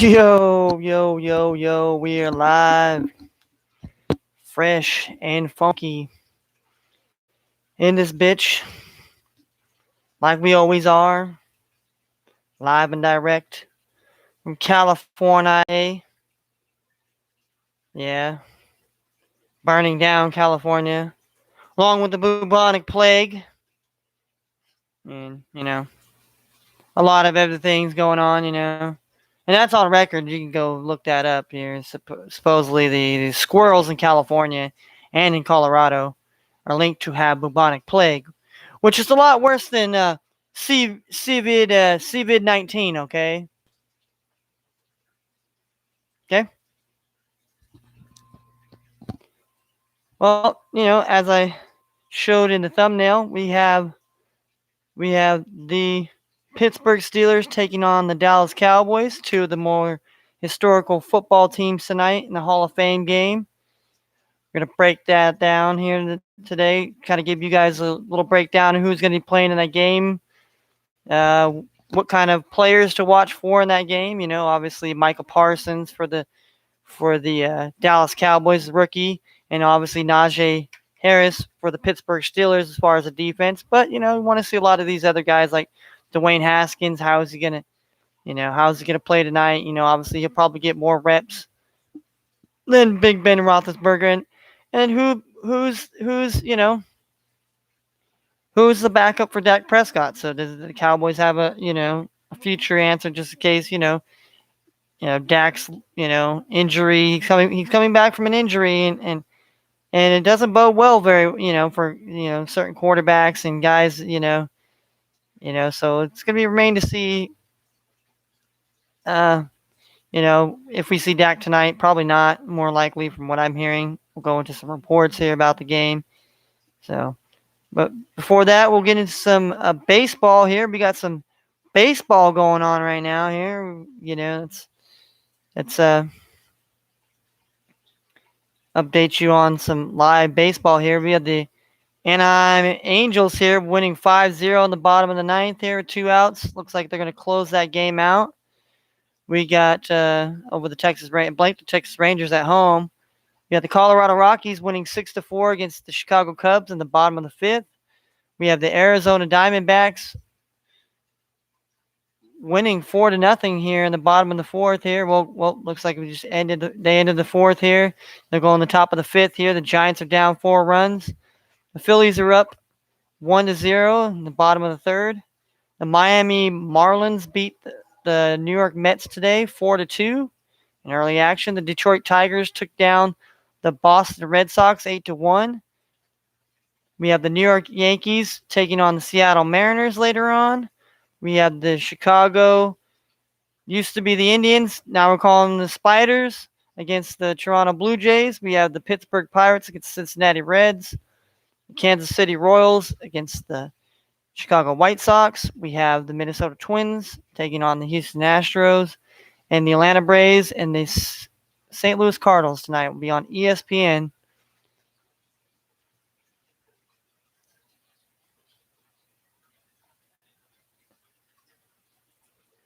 Yo, yo, yo, yo, we are live, fresh and funky in this bitch, like we always are, live and direct from California. Yeah, burning down California, along with the bubonic plague, and, a lot of other things going on. And that's on record. You can go look that up here. Supposedly, the squirrels in California and in Colorado are linked to have bubonic plague, which is a lot worse than COVID-19. Okay. Well, as I showed in the thumbnail, we have the Pittsburgh Steelers taking on the Dallas Cowboys, two of the more historical football teams tonight in the Hall of Fame game. We're going to break that down here today, kind of give you guys a little breakdown of who's going to be playing in that game, what kind of players to watch for in that game. Obviously Michael Parsons for the Dallas Cowboys rookie, and obviously Najee Harris for the Pittsburgh Steelers as far as the defense. But we want to see a lot of these other guys like Dwayne Haskins. How's he gonna play tonight? Obviously he'll probably get more reps than Big Ben Roethlisberger, and who's the backup for Dak Prescott? So does the Cowboys have a future answer just in case Dak's injury? He's coming back from an injury, and it doesn't bode well for certain quarterbacks and guys. So it's gonna be remain to see. If we see Dak tonight, probably not. More likely, from what I'm hearing, we'll go into some reports here about the game. So, but before that, we'll get into some baseball here. We got some baseball going on right now here. It's update you on some live baseball here. We have the Anaheim Angels here winning 5-0 in the bottom of the ninth here with 2 outs. Looks like they're going to close that game out. We got over the Texas Rangers at home. We got the Colorado Rockies winning 6-4 against the Chicago Cubs in the bottom of the fifth. We have the Arizona Diamondbacks winning 4-0 here in the bottom of the fourth here. Well, looks like they ended the fourth here. They're going the top of the fifth here. The Giants are down 4 runs. The Phillies are up 1-0 in the bottom of the third. The Miami Marlins beat the New York Mets today 4-2 in early action. The Detroit Tigers took down the Boston Red Sox 8-1. We have the New York Yankees taking on the Seattle Mariners later on. We have the Chicago, used to be the Indians, now we're calling them the Spiders, against the Toronto Blue Jays. We have the Pittsburgh Pirates against the Cincinnati Reds. The Kansas City Royals against the Chicago White Sox. We have the Minnesota Twins taking on the Houston Astros. And the Atlanta Braves and the St. Louis Cardinals tonight will be on ESPN.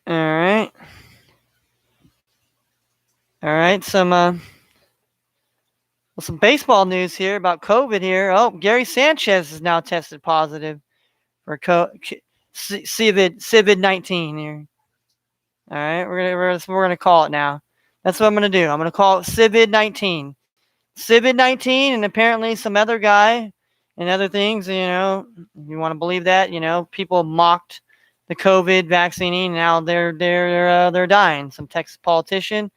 All right. Some baseball news here about COVID here. Oh, Gary Sanchez is now tested positive for COVID-19 here. All right, we're gonna call it now. That's what I'm gonna do. I'm gonna call it COVID-19. COVID-19, and apparently some other guy and other things. You want to believe that? People mocked the COVID vaccine. Now they're dying. Some Texas politician,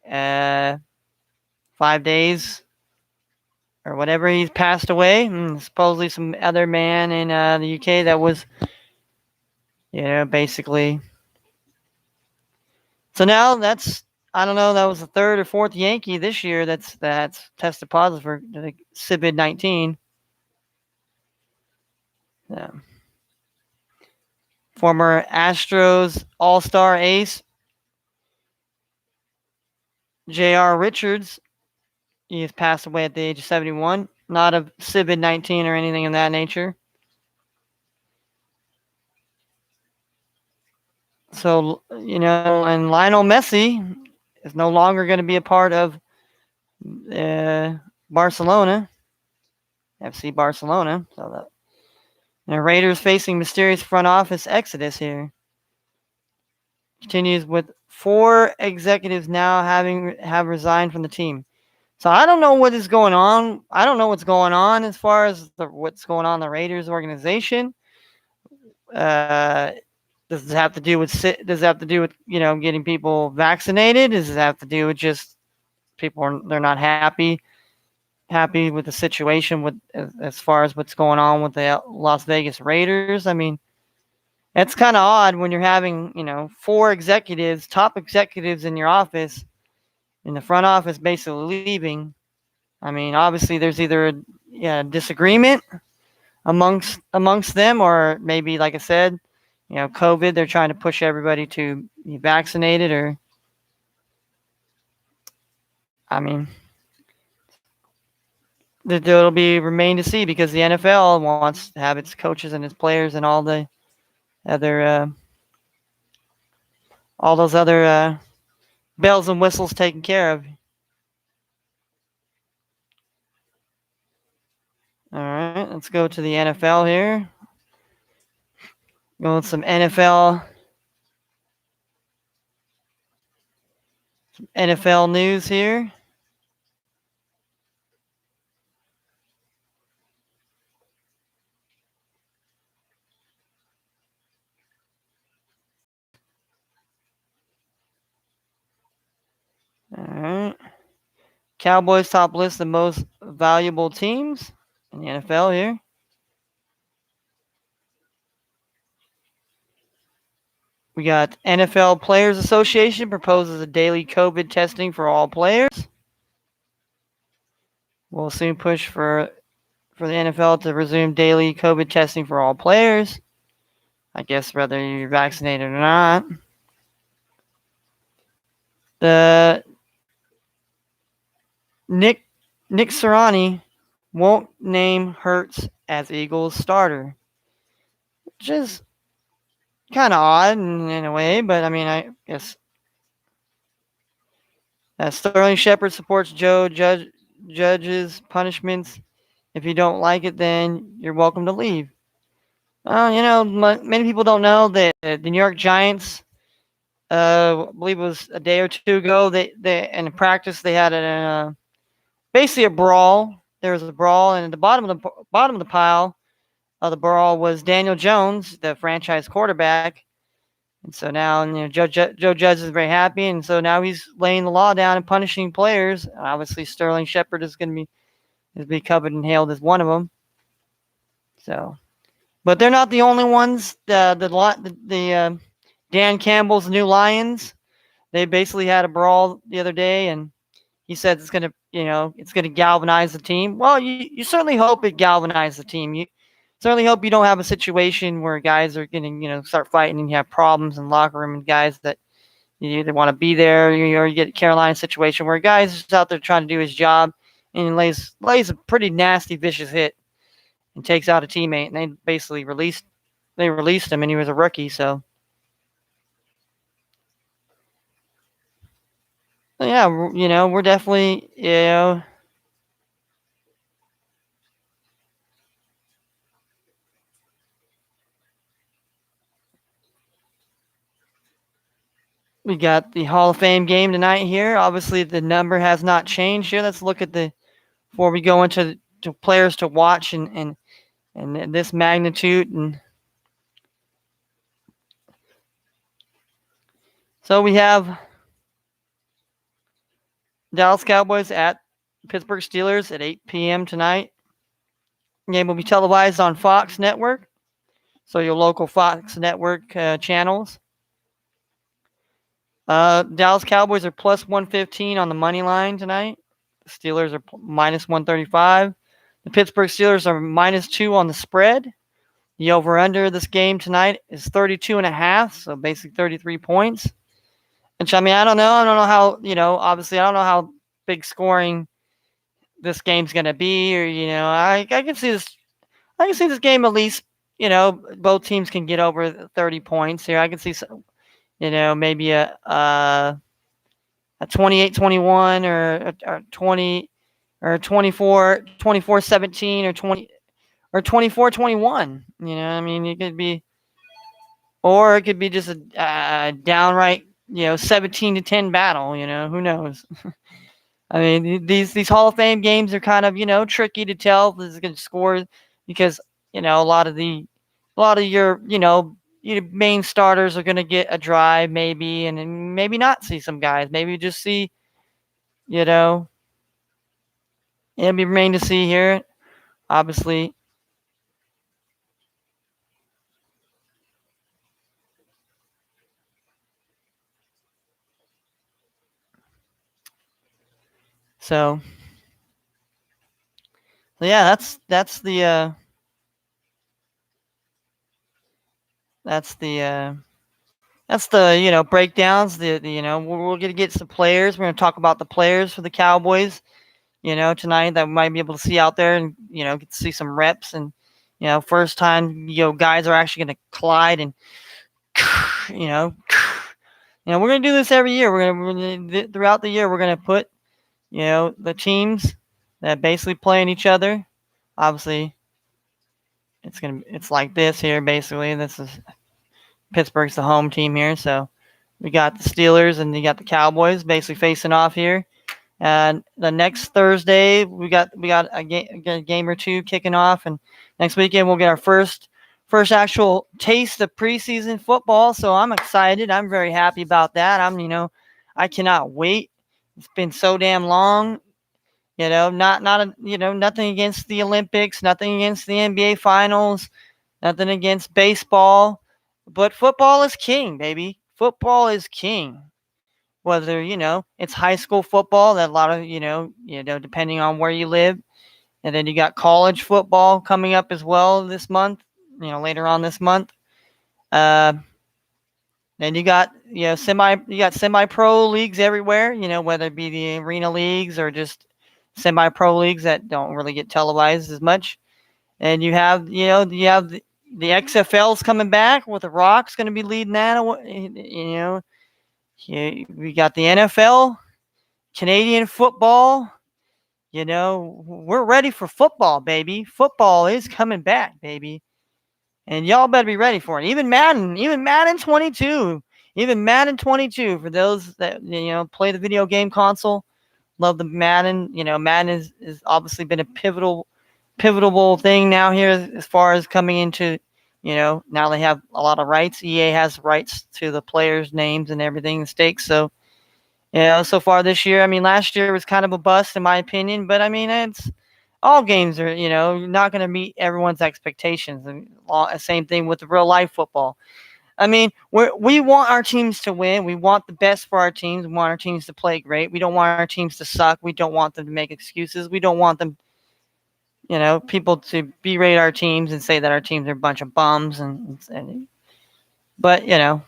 5 days or whatever, he's passed away. And supposedly some other man in the UK that was, basically. So now I don't know, that was the 3rd or 4th Yankee this year that's tested positive for the COVID-19. Yeah. Former Astros All-Star ace J.R. Richards, he has passed away at the age of 71. Not of COVID-19 or anything of that nature. So, and Lionel Messi is no longer going to be a part of Barcelona, FC Barcelona. So the Raiders facing mysterious front office exodus here. Continues with 4 executives now have resigned from the team. So I don't know what is going on. I don't know what's going on as far as what's going on in the Raiders organization. Does it have to do with getting people vaccinated? Does it have to do with just they're not happy with the situation with as far as what's going on with the Las Vegas Raiders? I mean, it's kind of odd when you're having 4 executives, top executives in your office, in the front office, basically leaving. I mean, obviously there's either a disagreement amongst them, or maybe, like I said, COVID. They're trying to push everybody to be vaccinated, or I mean, it'll be remain to see, because the NFL wants to have its coaches and its players and all the other all those other bells and whistles taken care of. All right, let's go to the NFL here. Go with some NFL news here. All right. Cowboys top list the most valuable teams in the NFL here. We got NFL Players Association proposes a daily COVID testing for all players. We'll soon push for the NFL to resume daily COVID testing for all players. I guess whether you're vaccinated or not. The Nick Sirianni won't name Hurts as Eagles starter, which is kind of odd in a way, but I mean, I guess Sterling Shepard supports Joe Judge's punishments. If you don't like it, then you're welcome to leave. Many people don't know that the New York Giants, I believe it was a day or two ago, they in practice they had basically a brawl. There was a brawl, and at the bottom of the pile of the brawl was Daniel Jones, the franchise quarterback. And so now, Joe Judge is very happy, and so now he's laying the law down and punishing players. Obviously, Sterling Shepard is going to be covered and hailed as one of them. So, but they're not the only ones. The Dan Campbell's New Lions, they basically had a brawl the other day, and he said it's going to galvanize the team. Well, you certainly hope it galvanizes the team. You certainly hope you don't have a situation where guys are going to start fighting and you have problems in the locker room, and guys that you either want to be there, or you get a Carolina situation where a guy's just out there trying to do his job and lays a pretty nasty, vicious hit and takes out a teammate, and they basically released him, and he was a rookie. So yeah, we're definitely we got the Hall of Fame game tonight here. Obviously, the number has not changed here. Let's look at before we go into players to watch and this magnitude. And so we have Dallas Cowboys at Pittsburgh Steelers at 8 p.m. tonight. The game will be televised on Fox Network, so your local Fox Network channels. Dallas Cowboys are plus 115 on the money line tonight. The Steelers are minus 135. The Pittsburgh Steelers are minus 2 on the spread. The over-under this game tonight is 32.5, so basically 33 points. Which, I mean, I don't know. I don't know how, obviously I don't know how big scoring this game's going to be, or, I can see this. I can see this game at least, both teams can get over 30 points here. I can see some, maybe a 28-21 or 20 or 24-17 or 24-21. I mean, it could be, or it could be just a downright 17-10 battle. Who knows? I mean, these Hall of Fame games are kind of tricky to tell if this is going to score because a lot of your main starters are going to get a drive maybe, and then maybe not see some guys. Maybe just see you know it'll be remain to see here. Obviously, so yeah, that's the breakdowns. We're gonna get some players. We're gonna talk about the players for the Cowboys. Tonight that we might be able to see out there and get to see some reps and first time guys are actually gonna collide and you know we're gonna do this every year. We're gonna throughout the year we're gonna put the teams that basically playing each other. Obviously, it's like this here. Basically, this is Pittsburgh's the home team here, so we got the Steelers and you got the Cowboys basically facing off here. And the next Thursday, we got a game or two kicking off, and next weekend we'll get our first actual taste of preseason football. So I'm excited. I'm very happy about that. I cannot wait. It's been so damn long. Nothing against the Olympics, nothing against the NBA Finals, nothing against baseball, but football is king, baby. Football is king. Whether it's high school football, that a lot of depending on where you live, and then you got college football coming up as well this month. Later on this month. Uh, then you got semi pro leagues everywhere. Whether it be the arena leagues or just semi pro leagues that don't really get televised as much. And you have the XFL's coming back with the Rock's going to be leading that. We got the NFL, Canadian football. We're ready for football, baby. Football is coming back, baby. And y'all better be ready for it. Even Madden 22. Even Madden 22 for those that play the video game console. Love the Madden. Madden is obviously been a pivotal thing now here as far as coming into now they have a lot of rights. EA has rights to the players' names and everything, the stakes. So so far this year, I mean, last year was kind of a bust in my opinion, but I mean, it's all games are, not going to meet everyone's expectations. And same thing with the real life football. I mean, we want our teams to win. We want the best for our teams. We want our teams to play great. We don't want our teams to suck. We don't want them to make excuses. We don't want them, people to berate our teams and say that our teams are a bunch of bums. But, it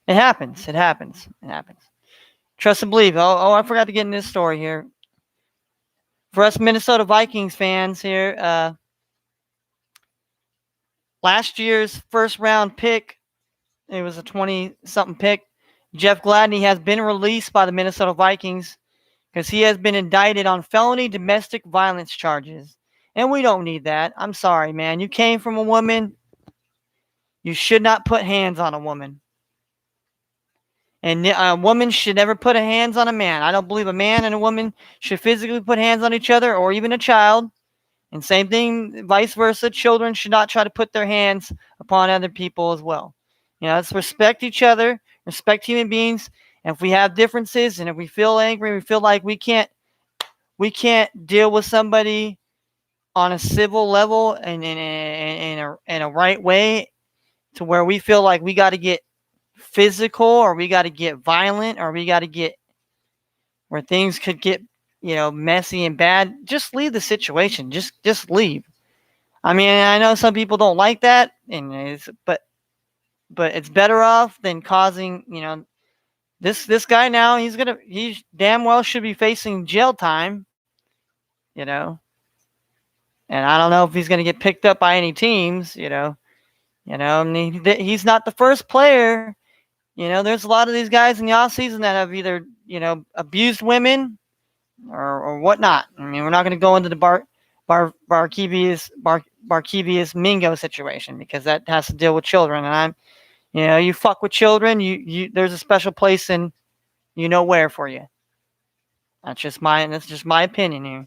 happens. It happens. It happens. Trust and believe. I forgot to get in this story here. For us Minnesota Vikings fans here, last year's first round pick, it was a 20-something pick. Jeff Gladney has been released by the Minnesota Vikings because he has been indicted on felony domestic violence charges. And we don't need that. I'm sorry, man. You came from a woman. You should not put hands on a woman. And a woman should never put hands on a man. I don't believe a man and a woman should physically put hands on each other or even a child. And same thing, vice versa. Children should not try to put their hands upon other people as well. Let's respect each other, respect human beings. And if we have differences and if we feel angry, we feel like we can't deal with somebody on a civil level and in a right way to where we feel like we got to get physical or we got to get violent or we got to get where things could get messy and bad, just leave the situation. Just leave. I mean, I know some people don't like that, but it's better off than causing this guy. Now he damn well should be facing jail time, and I don't know if he's gonna get picked up by any teams. I mean, he's not the first player there's a lot of these guys in the offseason that have either, abused women or whatnot. I mean, we're not going to go into the Barkevius Mingo situation because that has to deal with children. And you fuck with children, there's a special place in where for you. That's just my opinion here.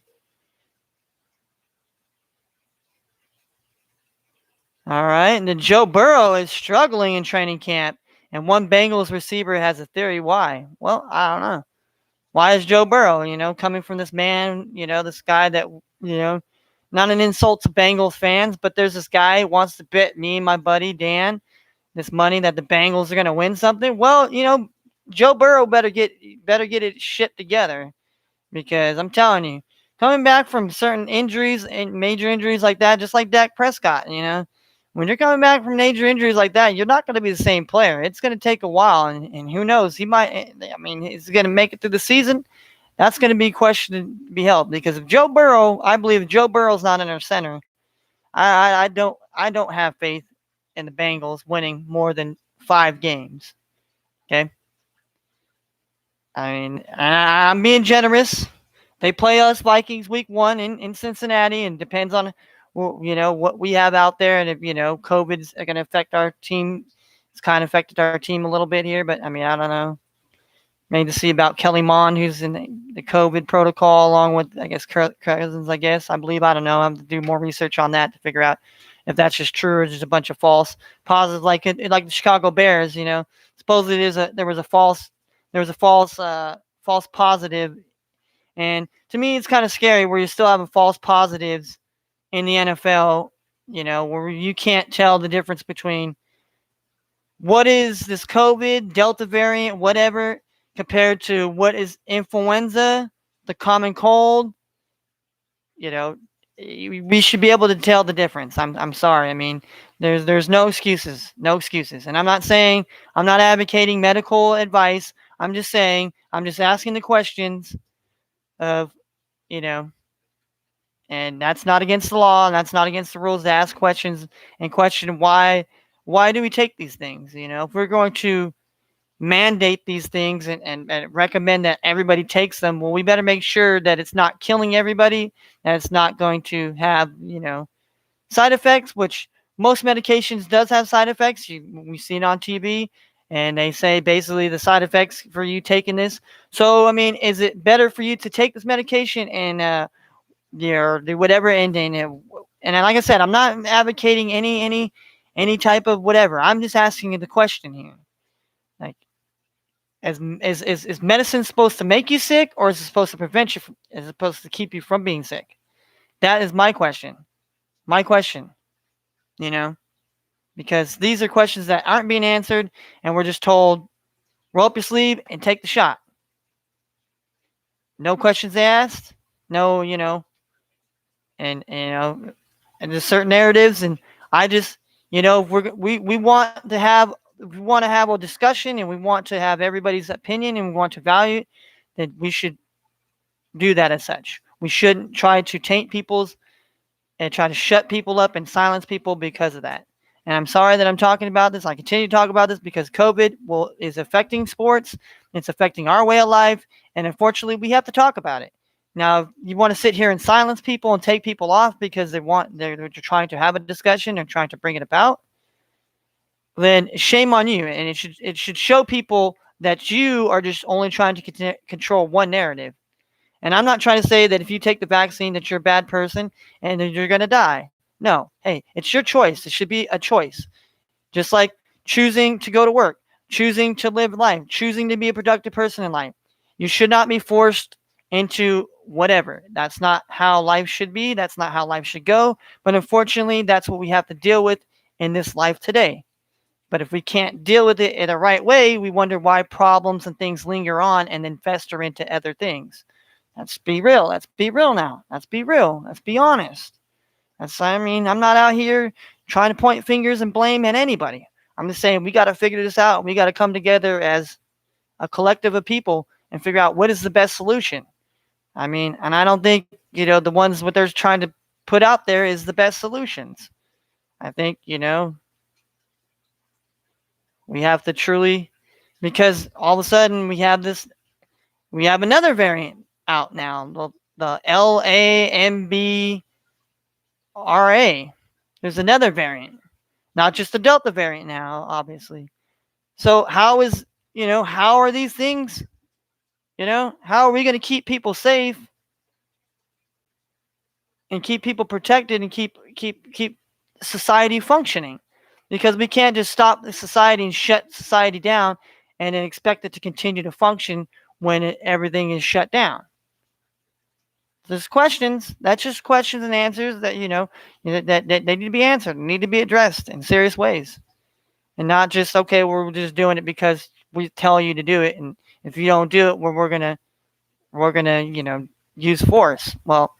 All right, and then Joe Burrow is struggling in training camp, and one Bengals receiver has a theory why. Well, I don't know. Why is Joe Burrow, coming from this man, this guy that, not an insult to Bengals fans, but there's this guy who wants to bet me and my buddy Dan this money that the Bengals are going to win something. Well, Joe Burrow better get it shit together because I'm telling you, coming back from certain injuries and major injuries like that, just like Dak Prescott, when you're coming back from major injuries like that, you're not going to be the same player. It's going to take a while, and who knows? He might. I mean, he's going to make it through the season. That's going to be questioned to be held because if Joe Burrow, I believe if Joe Burrow's not in our center, I don't have faith in the Bengals winning more than 5 games. Okay. I mean, I'm being generous. They play us Vikings week 1 in Cincinnati, and depends on what we have out there, and if COVID's going to affect our team. It's kind of affected our team a little bit here, but I mean, I don't know. Maybe to see about Kelly Mond, who's in the COVID protocol, along with I guess Cousins. I believe. I don't know. I have to do more research on that to figure out if that's just true or just a bunch of false positives, like the Chicago Bears. Supposedly there was a false positive, and to me it's kind of scary where you're still having false positives in the NFL. Where you can't tell the difference between what is this COVID, Delta variant, whatever, compared to what is influenza, the common cold. We should be able to tell the difference. I'm sorry. I mean, there's no excuses, And I'm not advocating medical advice. I'm just asking the questions of, and that's not against the law, and that's not against the rules to ask questions and question why do we take these things? If we're going to mandate these things and recommend that everybody takes them, well, we better make sure that it's not killing everybody, that it's not going to have, side effects, which most medications does have side effects. We've seen on TV, and they say basically the side effects for you taking this. So, I mean, is it better for you to take this medication and do whatever ending? And like I said, I'm not advocating any type of whatever. I'm just asking the question here. Like, is medicine supposed to make you sick, or is it supposed to prevent you is it supposed to keep you from being sick? That is my question. Because these are questions that aren't being answered, and we're just told, roll up your sleeve and take the shot. No questions asked. No, and there's certain narratives, and I just, we want to have a discussion, and we want to have everybody's opinion, and we want to value it, that we should do that as such. We shouldn't try to taint people's and try to shut people up and silence people because of that. And I'm sorry that I'm talking about this. I continue to talk about this because COVID is affecting sports. It's affecting our way of life. And unfortunately, we have to talk about it. Now, if you want to sit here and silence people and take people off because they're trying to have a discussion and trying to bring it about, then shame on you. And it should show people that you are just only trying to control one narrative. And I'm not trying to say that if you take the vaccine that you're a bad person and that you're going to die. No. Hey, it's your choice. It should be a choice. Just like choosing to go to work, choosing to live life, choosing to be a productive person in life. You should not be forced into whatever. That's not how life should be. That's not how life should go. But unfortunately, that's what we have to deal with in this life today. But if we can't deal with it in the right way, we wonder why problems and things linger on and then fester into other things. Let's be real. Let's be real now. Let's be real. Let's be honest. I'm not out here trying to point fingers and blame at anybody. I'm just saying we got to figure this out. We got to come together as a collective of people and figure out what is the best solution. And I don't think, the ones what they're trying to put out there is the best solutions. I think, we have to truly because all of a sudden we have another variant out now, the LAMBRA. There's another variant, not just the Delta variant now, obviously. So how are these things, how are we going to keep people safe and keep people protected and keep society functioning? Because we can't just stop the society and shut society down and then expect it to continue to function when everything is shut down. There's questions. That's just questions and answers that that they need to be answered, need to be addressed in serious ways, and not just, okay, we're just doing it because we tell you to do it, and if you don't do it, we're gonna use force. Well,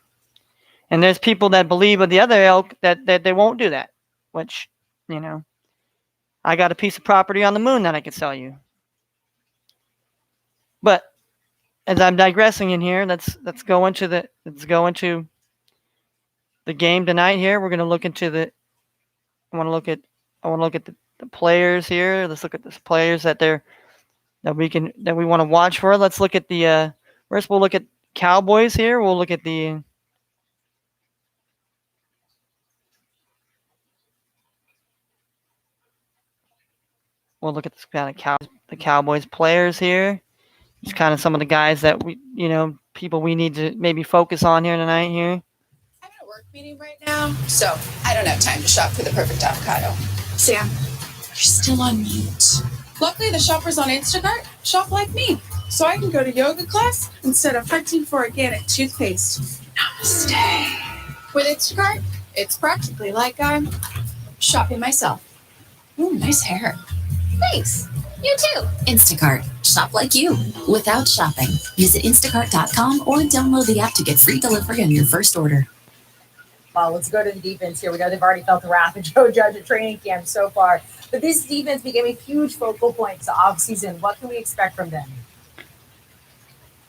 and there's people that believe of the other ilk that they won't do that, which I got a piece of property on the moon that I could sell you. But as I'm digressing in here, let's go into the game tonight. Here we're gonna look into the. I want to look at the players here. Let's look at the players that we want to watch for. Let's look at the first. We'll look at Cowboys here. We'll look at the. We'll look at the Cowboys players here. Just kind of some of the guys that people we need to maybe focus on here tonight here. I'm at a work meeting right now, so I don't have time to shop for the perfect avocado. Sam, you're still on mute. Luckily, the shoppers on Instacart shop like me, so I can go to yoga class instead of hunting for organic toothpaste. Namaste. With Instacart, it's practically like I'm shopping myself. Ooh, nice hair. Thanks. You too. Instacart. Shop like you. Without shopping. Visit instacart.com or download the app to get free delivery on your first order. Well, let's go to the defense here. We know they've already felt the wrath of Joe Judge at training camp so far. But this defense became a huge focal point to offseason. What can we expect from them?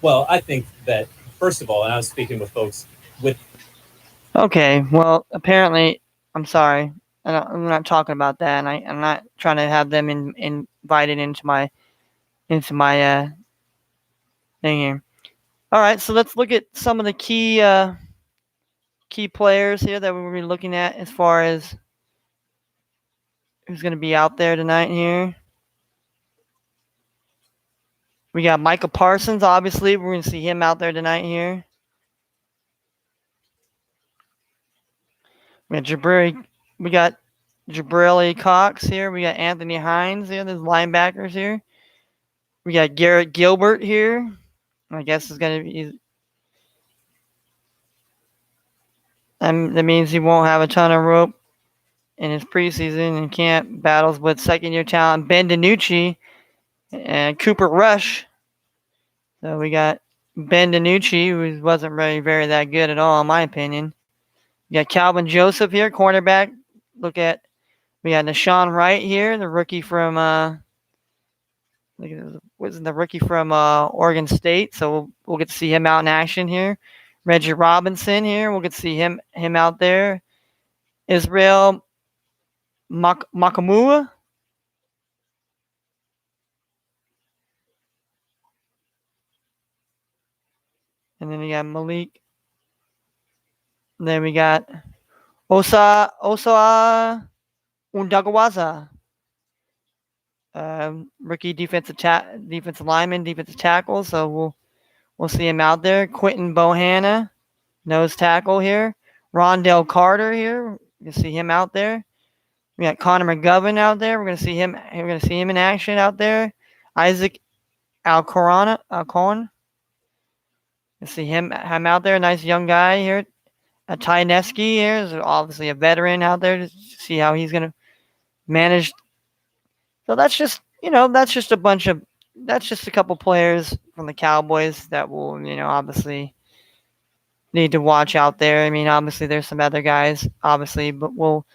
Well, I think that, first of all, and I was speaking with folks with... Okay, well, apparently, I'm sorry. I'm not talking about that, and I'm not trying to have them invited into my thing here. All right, so let's look at some of the key players here that we're looking at as far as who's going to be out there tonight here. We got Micah Parsons, obviously. We're going to see him out there tonight here. We got Jabril Cox here. We got Anthony Hines here. There's linebackers here. We got Garrett Gilbert here. I guess is going to be... that means he won't have a ton of rope in his preseason and camp. Battles with second-year talent Ben DiNucci and Cooper Rush. So we got Ben DiNucci, who wasn't very, very that good at all, in my opinion. We got Calvin Joseph here, cornerback. We got Nashawn Wright here, the rookie from Oregon State. So we'll get to see him out in action here. Reggie Robinson here, we'll get to see him out there. Israel Makamua. And then we got Malik. And then we got Osa Undagawaza. Rookie defensive lineman, defensive tackle. So we'll see him out there. Quentin Bohanna, nose tackle here. Rondell Carter here. You can see him out there. We got Connor McGovern out there. We're gonna see him in action out there. Isaac Alcorn. You see him out there. Nice young guy here. Ty Neski here is obviously a veteran out there to see how he's gonna manage. So that's just a couple players from the Cowboys that will obviously need to watch out there. I mean, obviously there's some other guys, obviously, but we'll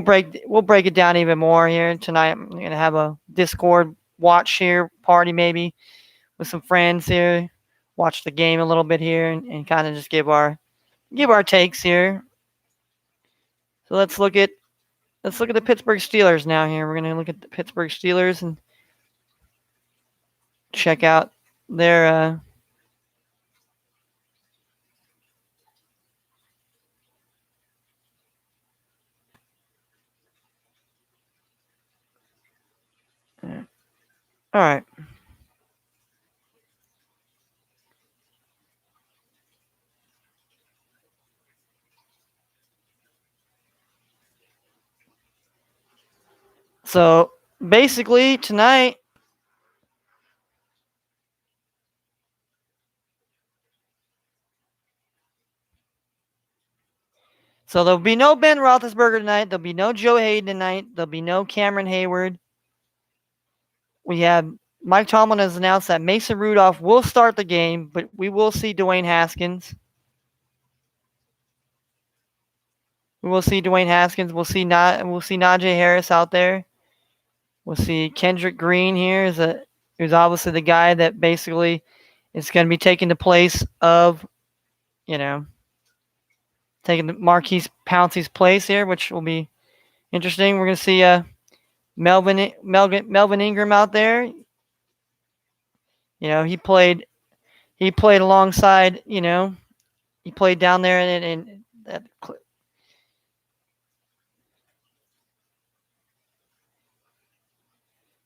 break it down even more here tonight. I'm gonna have a Discord watch here party maybe with some friends here, watch the game a little bit here, and kind of just give our takes here. So let's look at the Pittsburgh Steelers now here. We're gonna look at the Pittsburgh Steelers, and check out their all right. So basically tonight, so there'll be no Ben Roethlisberger tonight. There'll be no Joe Hayden tonight. There'll be no Cameron Hayward. We have Mike Tomlin has announced that Mason Rudolph will start the game, but we will see Dwayne Haskins. We will see Dwayne Haskins. We'll see Najee Harris out there. We'll see Kendrick Green here who's obviously the guy that basically is going to be taking the place of, taking the Marquise Pouncey's place here, which will be interesting. We're going to see Melvin Ingram out there. He played alongside. He played down there in that.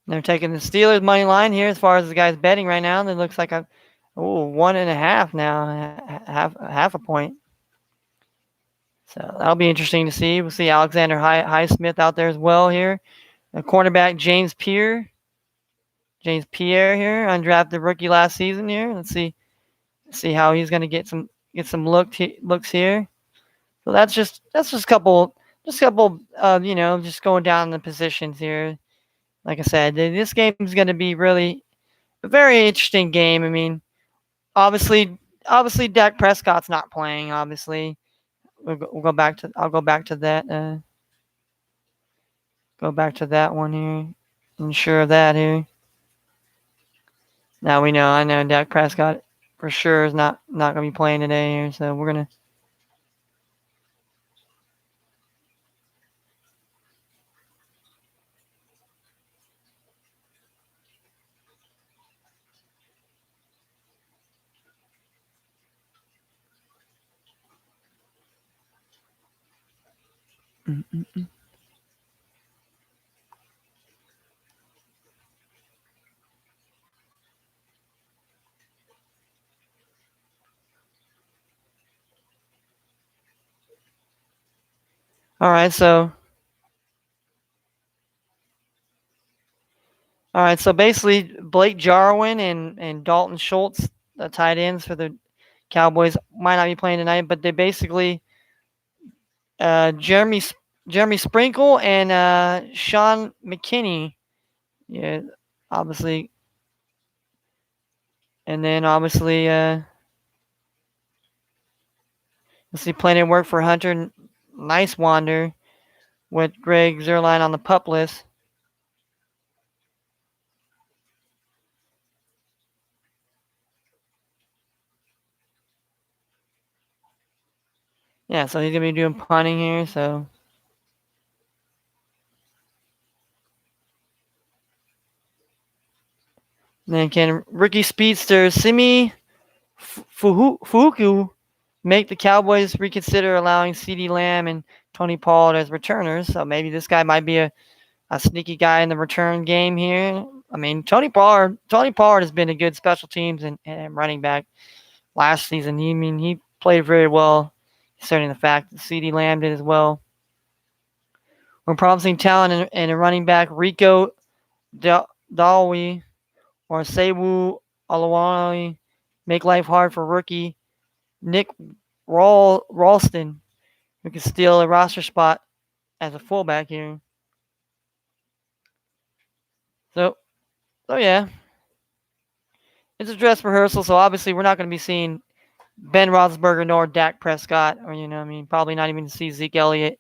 They're taking the Steelers money line here as far as the guys betting right now. It looks like 1.5 now, half a point. So that'll be interesting to see. We'll see Alexander Highsmith out there as well here. The cornerback James Pierre here, undrafted rookie last season here. Let's see how he's going to get some looks here. So that's just a couple just going down the positions here. Like I said, this game is going to be really a very interesting game. I mean, obviously Dak Prescott's not playing. Obviously, I'll go back to that. Go back to that one here. Ensure of that here. Now I know Dak Prescott for sure is not going to be playing today here. So we're gonna. All right, so basically Blake Jarwin and Dalton Schultz, the tight ends for the Cowboys, might not be playing tonight, but they basically Jeremy Sprinkle and Sean McKinney, yeah, obviously, and then obviously you'll see plenty of work for Hunter Nice Wander with Greg Zerline on the pup list. Yeah, so he's going to be doing punting here, so. Then can rookie speedster Simi Fuku make the Cowboys reconsider allowing CeeDee Lamb and Tony Pollard as returners? So maybe this guy might be a sneaky guy in the return game here. I mean, Tony Pollard has been a good special teams and running back last season. He played very well, considering the fact that CeeDee Lamb did as well. We're promising talent in a running back, Rico Dalwy or Sewu Olawale, make life hard for rookie Nick Ralston, who can steal a roster spot as a fullback here. So yeah. It's a dress rehearsal, so obviously we're not going to be seeing Ben Roethlisberger nor Dak Prescott, or probably not even see Zeke Elliott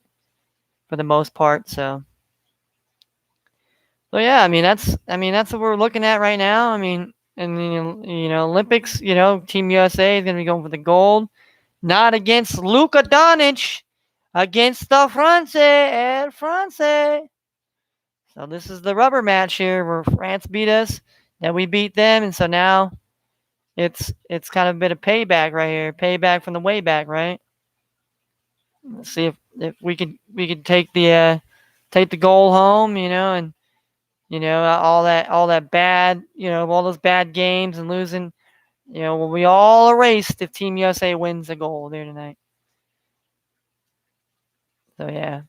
for the most part. So yeah, I mean that's what we're looking at right now. I mean, and Olympics, Team USA is going to be going for the gold, not against Luka Doncic, against the France. So this is the rubber match here where France beat us. that we beat them, and so now it's kind of a bit of payback right here, payback from the way back, right? Let's see if we could take the goal home, and all that bad, all those bad games and losing, will be all erased if Team USA wins the goal there tonight. So yeah.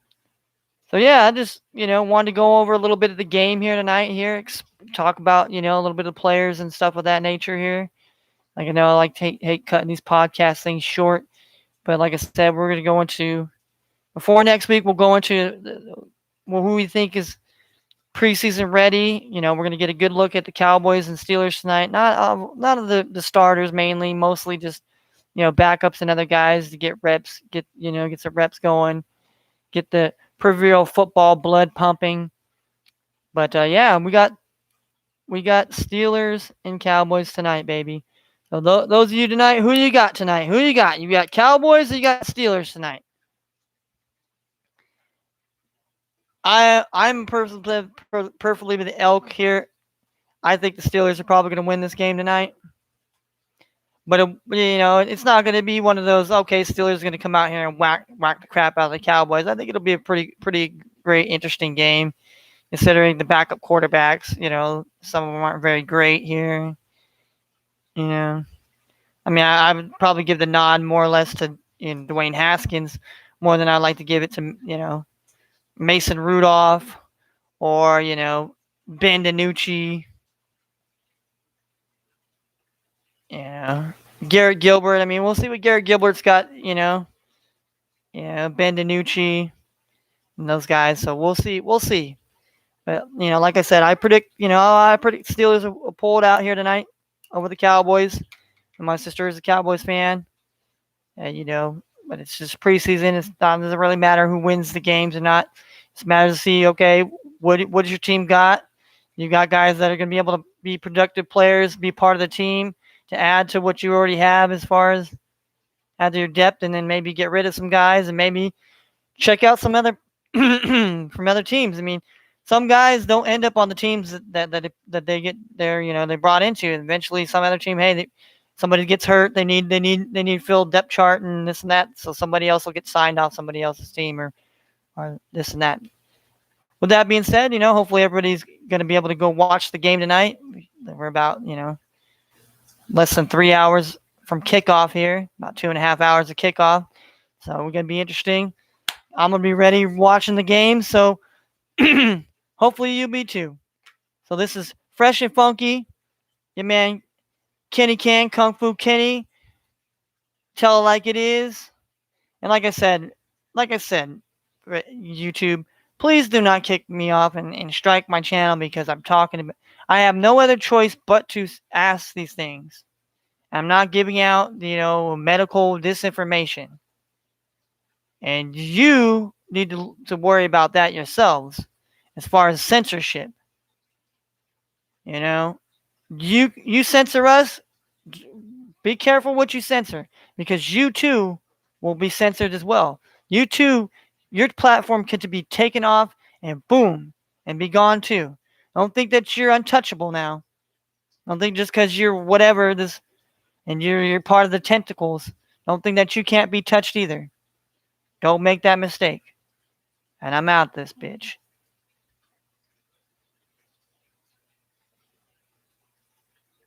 I just, wanted to go over a little bit of the game here tonight here, talk about, a little bit of players and stuff of that nature here. Like, I know I like to hate cutting these podcast things short, but like I said, we're going to go into, before next week, we'll go into who we think is preseason ready. We're going to get a good look at the Cowboys and Steelers tonight. Not of the starters mainly, mostly just, backups and other guys to get reps, get some reps going, get the proverbial football blood pumping. But yeah, we got Steelers and Cowboys tonight, baby. So those of you tonight, who you got tonight? Who you got? You got Cowboys or you got Steelers tonight? I'm perfectly with the Elk here. I think the Steelers are probably going to win this game tonight. But it's not going to be one of those, okay, Steelers are going to come out here and whack the crap out of the Cowboys. I think it'll be a pretty great, interesting game, considering the backup quarterbacks. Some of them aren't very great here. I mean, I would probably give the nod more or less to Dwayne Haskins more than I'd like to give it to Mason Rudolph or Ben DiNucci. Garrett Gilbert. I mean, we'll see what Garrett Gilbert's got. Ben DiNucci and those guys. So we'll see. But like I said, I predict Steelers will pull it out here tonight over the Cowboys. And my sister is a Cowboys fan. And but it's just preseason. It doesn't really matter who wins the games or not. It just matters to see, okay, what does your team got? You got guys that are going to be able to be productive players, be part of the team, to add to what you already have as far as add to your depth, and then maybe get rid of some guys and maybe check out some other from other teams. I mean, some guys don't end up on the teams that they get there, they brought into. And eventually, some other team, hey, somebody gets hurt, they need to fill depth chart and this and that, so somebody else will get signed off somebody else's team or this and that. With that being said, hopefully everybody's going to be able to go watch the game tonight. We're about less than 3 hours from kickoff here, about 2.5 hours of kickoff. So we're going to be interesting. I'm going to be ready watching the game. So hopefully you'll be too. So this is Fresh and Funky. Your man, Kenny Can, Kung Fu Kenny. Tell it like it is. And like I said, YouTube, please do not kick me off and strike my channel because I'm talking about. I have no other choice but to ask these things. I'm not giving out, medical disinformation. And you need to worry about that yourselves as far as censorship. You censor us, be careful what you censor because you too will be censored as well. You too, your platform could be taken off and boom, and be gone too. Don't think that you're untouchable now. Don't think just because you're whatever this and you're part of the tentacles, don't think that you can't be touched either. Don't make that mistake. And I'm out this bitch.